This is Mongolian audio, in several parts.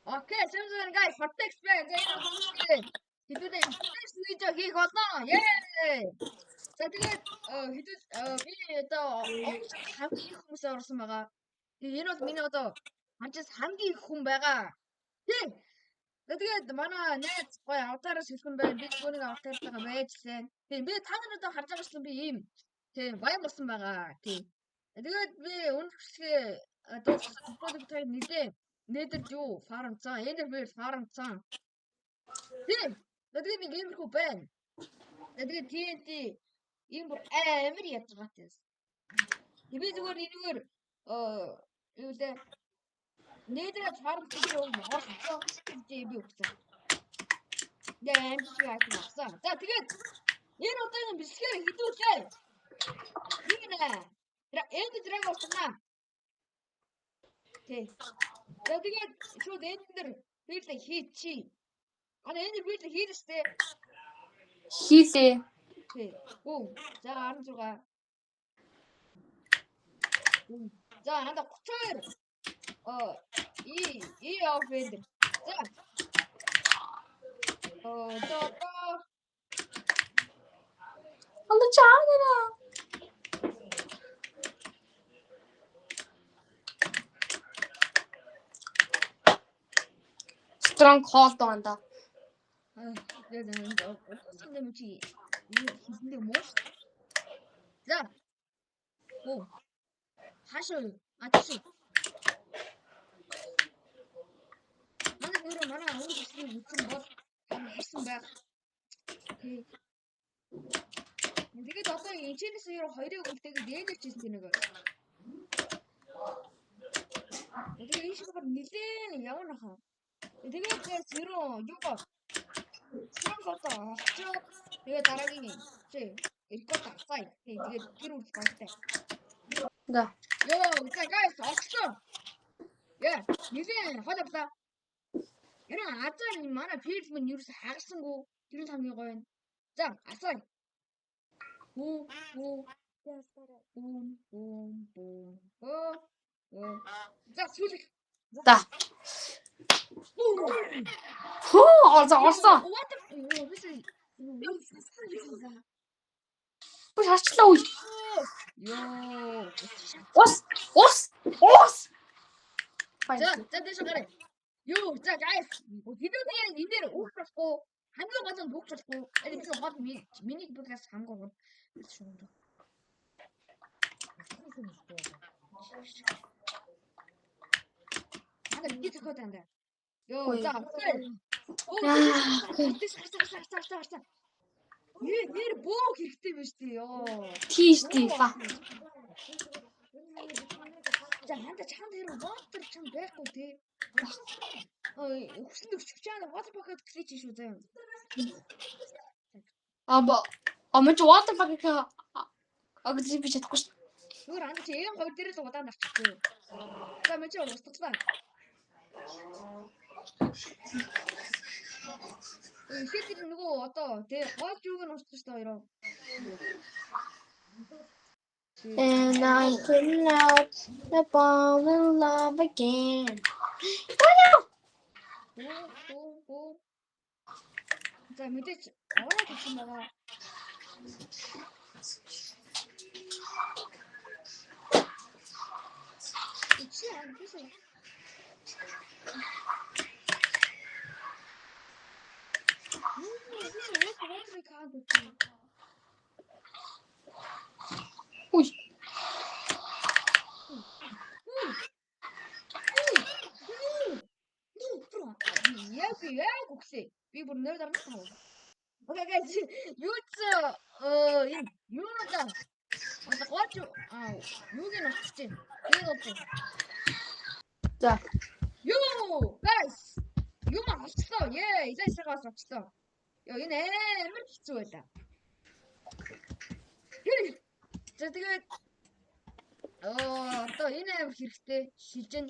Окей, сэмсэн guys, хоттой explain. Хэдүүлээ express video хийх болно. Yay! За тэгээд хэдүүл би одоо хамгийн их хүмүүс орсон байгаа. Тэгээд энэ бол миний одоо ханчаас хамгийн их хүн байгаа. Тийм. Тэгээд манай найз гоё аватараас хэлсэн байна. Би түүнийг аватартайгаа байжлаа. Тийм би та нар одоо харж байгаа шүү би ийм тийм баян болсон байгаа. Тийм. Тэгээд би үнэхээр дууссан продукт нэлээ нэтэр юу фарм цаа энэ би фарм цаа. Тийм. Тэгээд би геймерхүү байна. Тэгээд TNT ийм бүр амар яж байгаа тийм. Би зүгээр энэгээр юу лээ нэтэр фарм дээр орсон. Тийм би өгсөн. Яа амт чи авсан. За тэгээд энэ удаагийн бэлсгээр хідүүлээ. Юу нэ? Энд драг болснаа. Тий. За тэгээд шууд энэ дээр бийлээ хийчи. Энэ бийлээ хийлээстэй. Хийлээ. Тий. Гүн. За 16. За ханда 32. И офендер. За. Алла чаана. Strong hold онда. За. Оо. Хашаа. Атши. Манай өмнө хэсгийг үтсэн бол харсан байх. Тэгээд одоо энэчнээс хоёрыг үлдээгээд ээлжсэн нэг. Тэгээд энэ шиг бол нилээн явна хаа. Тэгээд зөрөө юугаа. Срамфото очоо. Тэгээд дараагийн чи эргүүл авцай. Тэгээд гэр үл баяртай. Да. Йоо, guys, очсон. Яа, нилээн холовлаа. Яна азаа манай фильм нь юус хагасангүй. Тэр нь хамгийн гоё. За, асаа. Бум. За, сүлэх. Да. Орсон. Ой харчлаа үе. Ёо. Ус. За дэш гараа. Юу, за guys. Хэдүүлээ энэ дээр уучлахгүй. Хамгийн гол нь уучлахгүй. Энэ би гол миний подкаст хамгийн гол. Би зөвхөн тандаа. Ёо, за. Нэр боо хэрэгтэй биш тий ёо. Тийш тий. За ханда чам дээр water чам байхгүй тий. Хүсэлт өччих чаана water bucket гэж шүү заяа. Амч water bucket агдчих би чадахгүй шүү. Зүгээр ханда чи эм хоёр дээр л удаан авчихгүй. За мөн чи устгалаа. Ихэд нөгөө одоо тий гол юуг нь устгах шүү хоёроо. And I can out the ball in love again. За мэдээч аваад ирсэн байгаа. Чи амтсан. Ui. Яг үхлээ. Би бүр нэр дарсан. Окей guys, юу ч энэ юу надаа. Гооч юуг нь олчих чинь. Тэгээд олчих. За. Юу guys. Юу маа олчлоо. Илээсээс олчлоо. Ёо энэ амар хэцүү байлаа. За тэгээд одоо энэ амар хэрэгтэй шилжин.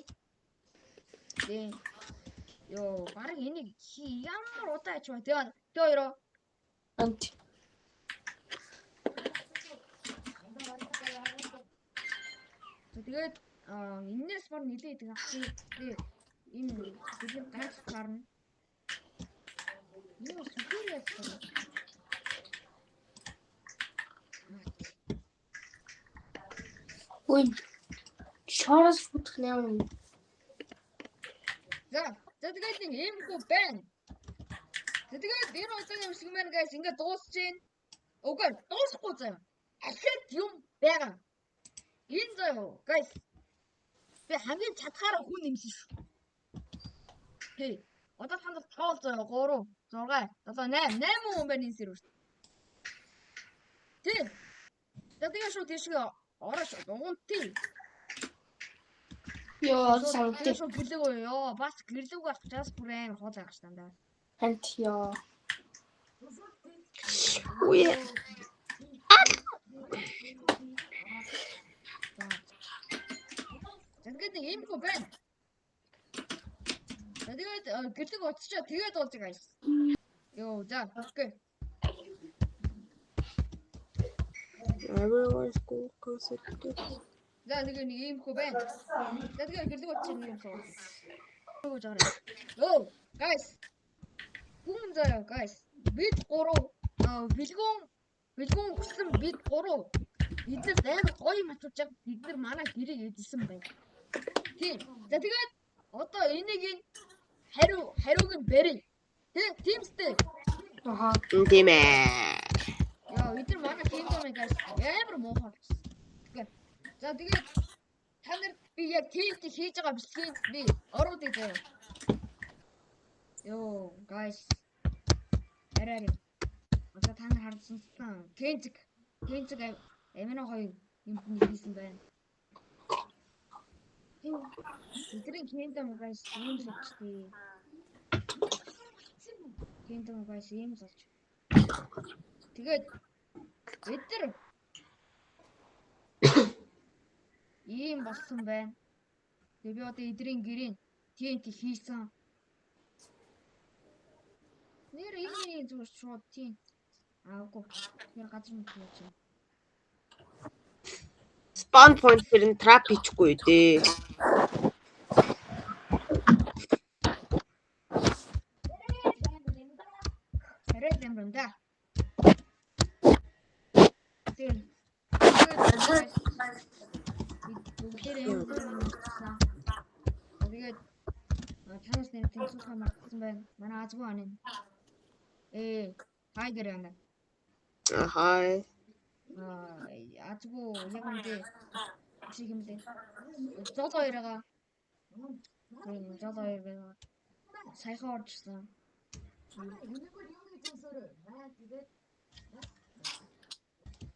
Тий. Ёо, баг энийг ямар удаа ачваа. Тэгээ хоёроо. Ант. Тэгээд энэс бор нилээд авчих. Энэ бидний ганц гарна. Юу сүгээр яасан. Ой. Чорос футх ням. За тэгээд нэг иймгүй байна. Тэгээд энэ удаагийн юм шиг маань guys ингээд дуусч जैन. Окей, дуусахгүй заяа. Ахад юм байгаа. Энэ заяа guys. Би хамгийн чадхаараа хүн юм шиг шүү. Хей, одоо танд тоол заяа 3, 6, 7, 8 хүн байна энэ сэрвэр. Тэг. Тэгээд шууд тийшээ ороош уунтий. Ёо санагдав. Тэгээд шууд гэлээгөө ёо бас гэрлүүг авчихаас бүр амар хоол авах штандаа. Хант ёо. Ui. Тэгээд нэг иймгүй байна. Тэгээд гэлэг уцчаа тэгээд болж байгаа юм. Йоо, за, окей. Everyone's cool concept. За тэгээд нэг иймгүй байна. За тэгээд гэлэг уцчаа нэг юм суу. Юу гэж байгаа юм. Йоо, guys. Гүн заяа, guys. Бид 3 бэлгүүн хүссэн бид 3 эдгээр амар гоё матчж бид нар манай гэрийг эдэлсэн байна. Тийм. За тэгээд одоо энийг хариуг нь бэрээ. Тимстэй. Аха. Тийм ээ. Яа, эдгээр манай кингдом гайс амар муухай болсон. Тэгээд за тэгээд та нар би яг тимт хийж байгаа бичлэгийг би оруулъя заяа. Йоо, guys. Арай. Одоо та нар харсан Кензик эмээн хоёр юмд хийсэн байна. Эдрийн кингдом guys юм болчихдээ. Кингдом guys юм болж. Тэгээд эдгээр ийм болсон байна. Тэгээ би одоо эдрийн гэрийн TNT хийсэн. Нэр энэ зүгээр шууд тийм. Аагүй. Тэр газар нь хийж байна. Spawn point дээр нь trap хийчихгүй дээ. Арай юм да. Тэр тэгээд танаас нэр тэнцвэрхэ мартсан байна. Манай азгүй ань. Хайгэр яана. Хай. Азгүй яг үнтэй шиг юм лээ. Зол хоёроо. Зол хоёроо. Саяхан оржсон.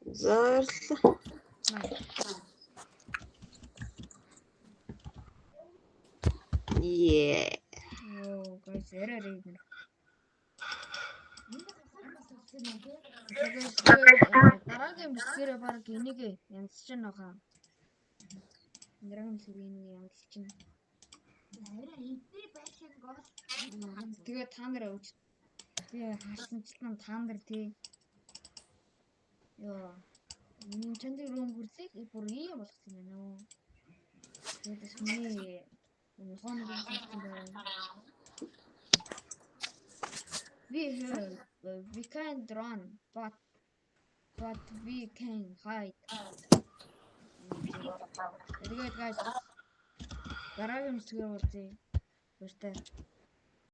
Зарлаа. Yeah. Oh, guys, error igen. Дараагийн бисгэрээ баг энийг янзч нөхөө. Дараагийн бисгэрийг энийг янзч чинь. Тэгээд та нараа үз. Би хаасан ч та нар тий. Йоо. Миний чанд руу гүрлээ бүр ийм болгосон юм байна уу. Тэгээд миний we can't run, but we can hide. Тэгээд guys, дараагийн хэсгээр болъё. Баяртай.